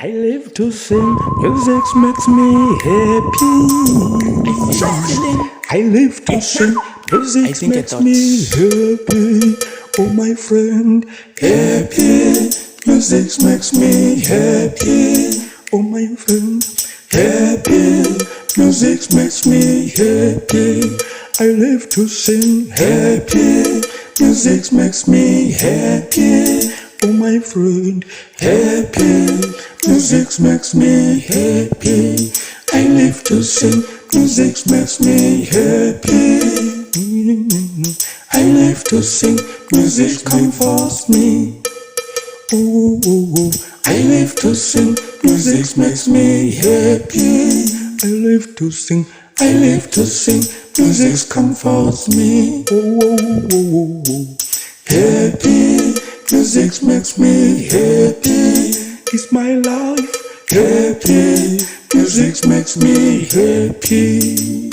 I live to sing, music makes me happy. I live to sing, music makes me happy. Oh my friend, happy, music makes me happy. Oh my friend, happy, music makes me happy. I live to sing, happy, music makes me happy. Oh my friend, happy, music makes me happy. I live to sing, music makes me happy. I live to sing, music comforts me. Oh, oh, oh. I live to sing, music makes me happy. I live to sing, I live to sing, music comforts me. Oh, oh, oh, oh. Happy, music makes me happy. It's my life. Happy, music makes me happy.